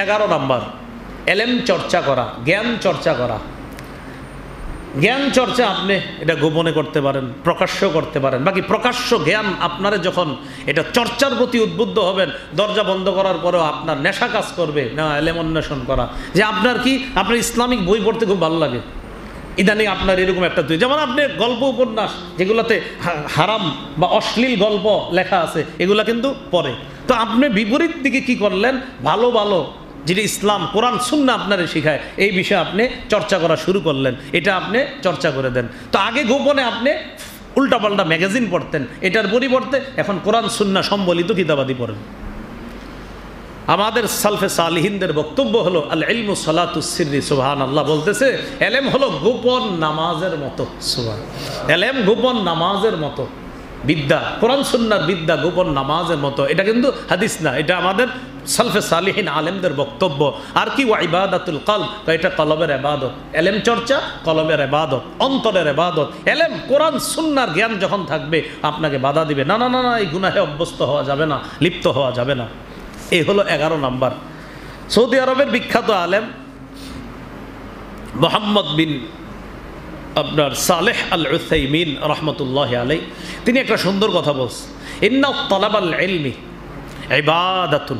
11 number, এলেম চর্চা করা, জ্ঞান চর্চা করা। জ্ঞান চর্চা আপনি এটা গোপনে করতে পারেন, প্রকাশ্য করতে পারেন। বাকি প্রকাশ্য জ্ঞান আপনারা যখন এটা চর্চার প্রতি উদ্বুদ্ধ হবেন, দরজা বন্ধ করার পরেও আপনার নেশা কাজ করবে না এলেম অন্বেষণ করা। যে আপনার কি, আপনার ইসলামিক বই পড়তে খুব ভালো লাগে, ইদানিং আপনার এরকম একটা দুই, যেমন আপনি গল্প উপন্যাস যেগুলোতে হারাম বা অশ্লীল গল্প লেখা আছে এগুলা কিন্তু পড়ে। তো আপনি বিপরীত দিকে কি করলেন, ভালো ভালো যেটি ইসলাম কোরআন সুন্নাহ আপনারে শিখায় এই বিষয়ে আপনি চর্চা করা শুরু করলেন, এটা আপনি চর্চা করে দেন। তো আগে গোপনে আপনি উল্টাপাল্টা ম্যাগাজিন পড়তেন, এটার পরিবর্তে এখন কোরআন সুন্নাহ সম্বলিত কিতাবাদি পড়েন। আমাদের সালফে সালিহিনদের বক্তব্য হলো আল ইলমু সালাতুস সিররি, সুবহানাল্লাহ বলতেছে এলেম হলো গোপন নামাজের মতো। সুবহানাল্লাহ, এলেম গোপন নামাজের মতো বিদ্যা, কোরআন সুন্নাহর বিদ্যা গোপন নামাজের মতো। এটা কিন্তু হাদিস না, এটা আমাদের সালফে সালিহিন আলেমদের বক্তব্য। আর কি ওয়া ইবাদাতুল কলব, এটা কলবের ইবাদত। এলেম চর্চা কলবের ইবাদত, অন্তরের ইবাদত। এলেম কোরআন সুন্নাহর জ্ঞান যখন থাকবে আপনাকে বাধা দিবে না, না না না এই গুনাহে অভ্যস্ত হওয়া যাবে না, লিপ্ত হওয়া যাবে না। এই হলো 11 নাম্বার। সৌদি আরবের বিখ্যাত আলেম মোহাম্মদ বিন আপনার সালেহ আল উসাইমিন রহমতুল্লাহ আলাই, তিনি একটা সুন্দর কথা বলছেন, ইন্না তালাবাল ইলমি ইবাদাতুন।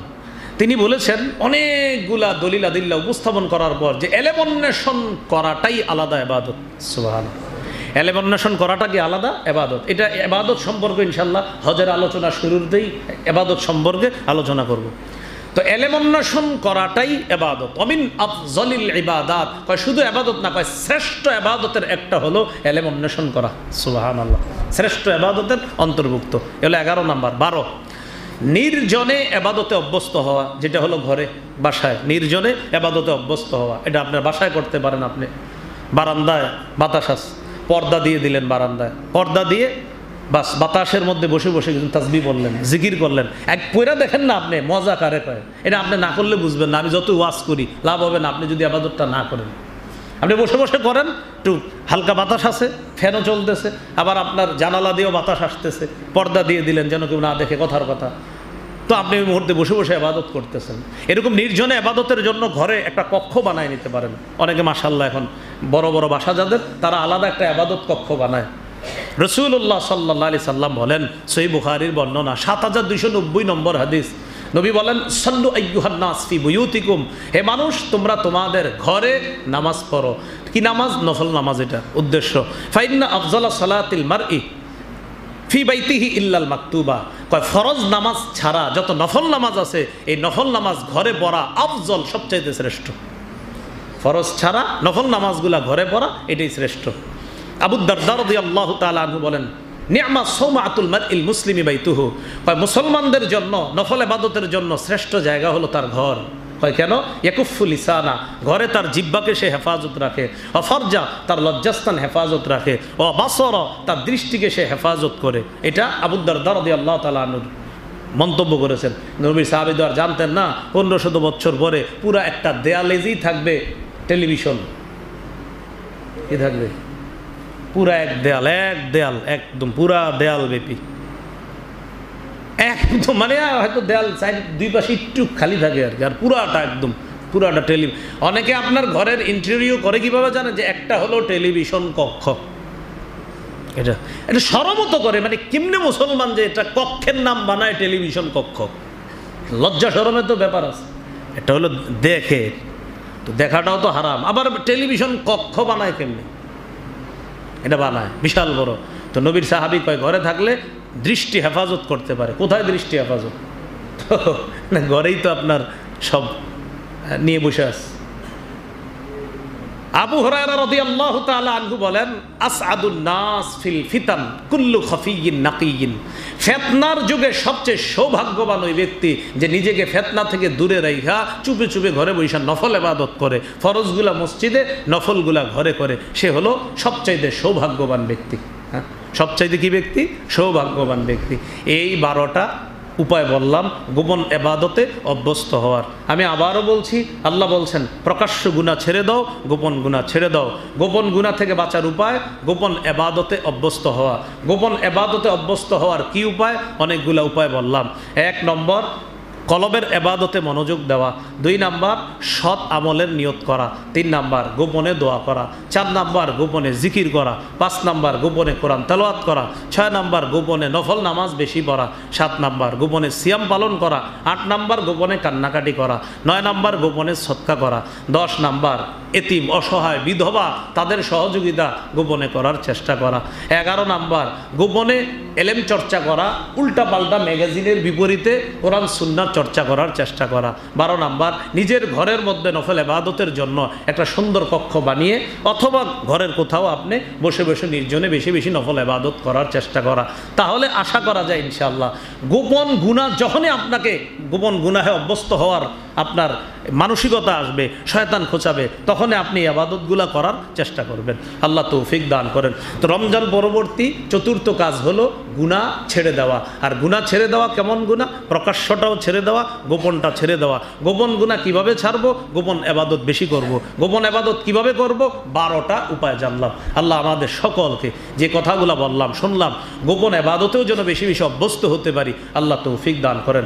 তিনি বলেছেন অনেকগুলা দলিল আদিল্লা উপস্থাপন করার পর যে এলেম অন্বেষণ করাটাই আলাদা ইবাদত। সুবহানাল্লাহ, এলেম অন্বেষণ করাটা কি আলাদা ইবাদত। এটা ইবাদত সম্পর্কে ইনশাআল্লাহ হজের আলোচনা শুরুতেই ইবাদত সম্পর্কে আলোচনা করব। তো এলেম অন্বেষণ করাটাই ইবাদত। অমিন আফজলিল ইবাদাত, কয় শুধু ইবাদত না, কয় শ্রেষ্ঠ ইবাদতের একটা হলো এলেম অন্বেষণ করা। সুবহানাল্লাহ, শ্রেষ্ঠ ইবাদতের অন্তর্ভুক্ত। এগুলো 11 নাম্বার। 12, নির্জনে ইবাদতে অভ্যস্ত হওয়া, যেটা হলো ঘরে বাসায় নির্জনে ইবাদতে অভ্যস্ত হওয়া। এটা আপনার বাসায় করতে পারেন। আপনি বারান্দায় বাতাস আছে, পর্দা দিয়ে দিলেন, বারান্দায় পর্দা দিয়ে বাস বাতাসের মধ্যে বসে বসে কিন্তু তাসবিহ বললেন, জিকির করলেন। এক পয়রা দেখেন না আপনি, মজা কারে কয়, এটা আপনি না করলে বুঝবেন না। আমি যত ওয়াজ করি লাভ হবে না আপনি যদি ইবাদতটা না করেন। আপনি বসে বসে করেন, একটু হালকা বাতাস আছে, ফ্যানও চলতেছে, আবার আপনার জানালা দিয়েও বাতাস আসতেছে, পর্দা দিয়ে দিলেন যেন কেউ না দেখে কথার কথা। তো আপনি ওই মুহূর্তে বসে বসে ইবাদত করতেছেন। এরকম নির্জনে ইবাদতের জন্য ঘরে একটা কক্ষ বানায় নিতে পারেন। অনেকে মাশাআল্লাহ এখন বড় বড় বাসা যাদের, তারা আলাদা একটা ইবাদত কক্ষ বানায়। রাসূলুল্লাহ সাল্লাল্লাহু আলাইহি সাল্লাম বলেন, সহিহ বুখারীর বর্ণনা ৭২৯০ নম্বর হাদিস, নবী বলেন সাল্লু আইয়ুহান নাস ফি বুয়ুতিকুম, হে মানুষ তোমরা তোমাদের ঘরে নামাজ পড়ো। কি নামাজ? নফল নামাজ। এটা উদ্দেশ্য। ফাইন্না আফজালা সালাতিল মারই ফি বাইতিহি ইল্লাল মাকতুবা, কয় ফরজ নামাজ ছাড়া যত নফল নামাজ আছে এই নফল নামাজ ঘরে পড়া আফজল, সবচাইতে শ্রেষ্ঠ। ফরজ ছাড়া নফল নামাজগুলা ঘরে পড়া এটাই শ্রেষ্ঠ। আবু দারদা রাদিয়াল্লাহু তাআলা আনহু বলেন, নি'মা সাওমাতুল মারইল মুসলিমি বাইতুহু, কয় মুসলমানদের জন্য নফল ইবাদতের জন্য শ্রেষ্ঠ জায়গা হলো তার ঘর। কয় কেন? ইয়াকুফু লিসানা, ঘরে তার জিহ্বাকে সে হেফাজত রাখে, ও ফরজা তার লজ্জাস্থান হেফাজত রাখে, ও বাসর তার দৃষ্টিকে সে হেফাজত করে। এটা আবু দারদা রাদিয়াল্লাহু তাআলা আনহু মন্তব্য করেছেন। নবীর সাহাবী তো আর জানতেন না 1500 বছর পরে পুরা একটা দেয়ালেই থাকবে টেলিভিশন। কি থাকবে? পুরা এক দেয়াল একদম পুরা দেয়াল ব্যাপী একদম, মানে হয়তো দেয়াল সাইড দুই পাশে একটু খালি থাকে আর কি, আর পুরাটা একদম পুরাটা অনেকে আপনার ঘরের ইন্টেরিয়র করে কিভাবে জানেন, যে একটা হলো টেলিভিশন কক্ষ। এটা সরমত করে, মানে কেমনে মুসলমান যে এটা কক্ষের নাম বানায় টেলিভিশন কক্ষ, লজ্জা শরমের তো ব্যাপার আছে। এটা হলো দেখে, তো দেখাটাও তো হারাম, আবার টেলিভিশন কক্ষ বানায় কেমনে? এটা বানায় বিশাল বড়। তো নবীর সাহাবী কয় ঘরে থাকলে দৃষ্টি হেফাজত করতে পারে। কোথায় দৃষ্টি হেফাজত? না ঘরেই তো আপনার সব নিয়ে বসে আছে। আবু হুরায়রা রাদিয়াল্লাহু তাআলা আনহু বলেন, আসআদুন নাস ফিল ফিতান কুল্লু খাফিয়্যিন নাকিয়্যিন, ফিতনার যুগে সবচেয়ে সৌভাগ্যবান ওই ব্যক্তি যে নিজেকে ফিতনা থেকে দূরে রাইখা চুপে চুপে ঘরে বসে নফল ইবাদত করে, ফরজগুলা মসজিদে, নফলগুলা ঘরে করে, সে হলো সবচাইতে সৌভাগ্যবান ব্যক্তি। হ্যাঁ, সবচাইতে কি ব্যক্তি? সৌভাগ্যবান ব্যক্তি। এই 12টা উপায় বললাম গোপন ইবাদতে অভ্যস্ত হওয়ার। আমি আবারও বলছি, আল্লাহ বলছেন প্রকাশ্য গুনাহ ছেড়ে দাও, গোপন গুনাহ ছেড়ে দাও। গোপন গুনাহ থেকে বাঁচার উপায় গোপন ইবাদতে অভ্যস্ত হওয়া। গোপন ইবাদতে অভ্যস্ত হওয়ার কি উপায়? অনেকগুলো উপায় বললাম। 1 নম্বর, কলবের এবাদতে মনোযোগ দেওয়া, 2 নাম্বার সৎ আমলের নিয়ত করা, 3 নাম্বার গোপনে দোয়া করা, 4 নাম্বার গোপনে জিকির করা, 5 নাম্বার গোপনে কোরআন তেলাওয়াত করা, 6 নাম্বার গোপনে নফল নামাজ বেশি পড়া, 7 নাম্বার গোপনে সিয়াম পালন করা, 8 নাম্বার গোপনে কান্নাকাটি করা, 9 নাম্বার গোপনে সৎকা করা, 10 নাম্বার এতিম অসহায় বিধবা তাদের সহযোগিতা গোপনে করার চেষ্টা করা, 11 নাম্বার গোপনে এলেম চর্চা করা, উল্টাপাল্টা ম্যাগাজিনের বিপরীতে কোরআন সুন্নাহ চর্চা করার চেষ্টা করা, 12 নাম্বার নিজের ঘরের মধ্যে নফল ইবাদতের জন্য একটা সুন্দর কক্ষ বানিয়ে অথবা ঘরের কোথাও আপনি বসে বসে নির্জনে বেশি বেশি নফল ইবাদত করার চেষ্টা করা। তাহলে আশা করা যায় ইনশাআল্লাহ গোপন গুনাহ যখনই আপনাকে গোপন গুনাহে অভ্যস্ত হওয়ার আপনার মানসিকতা আসবে, শয়তান খোঁচাবে, তখনই আপনি ইবাদতগুলো করার চেষ্টা করবেন। আল্লাহ তৌফিক দান করেন। তো রমজান পরবর্তী চতুর্থ কাজ হলো গুনাহ ছেড়ে দেওয়া। আর গুনাহ ছেড়ে দেওয়া কেমন গুনাহ? প্রকাশ্যটাও ছেড়ে দেওয়া, গোপনটা ছেড়ে দেওয়া। গোপন গুনাহ কিভাবে ছাড়বো? গোপন ইবাদত বেশি করব। গোপন ইবাদত কিভাবে করব? 12টা উপায় জানলাম। আল্লাহ আমাদের সকলকে যে কথাগুলো বললাম শুনলাম গোপন ইবাদতেও যেন বেশি বেশি অভ্যস্ত হতে পারি, আল্লাহ তৌফিক দান করেন।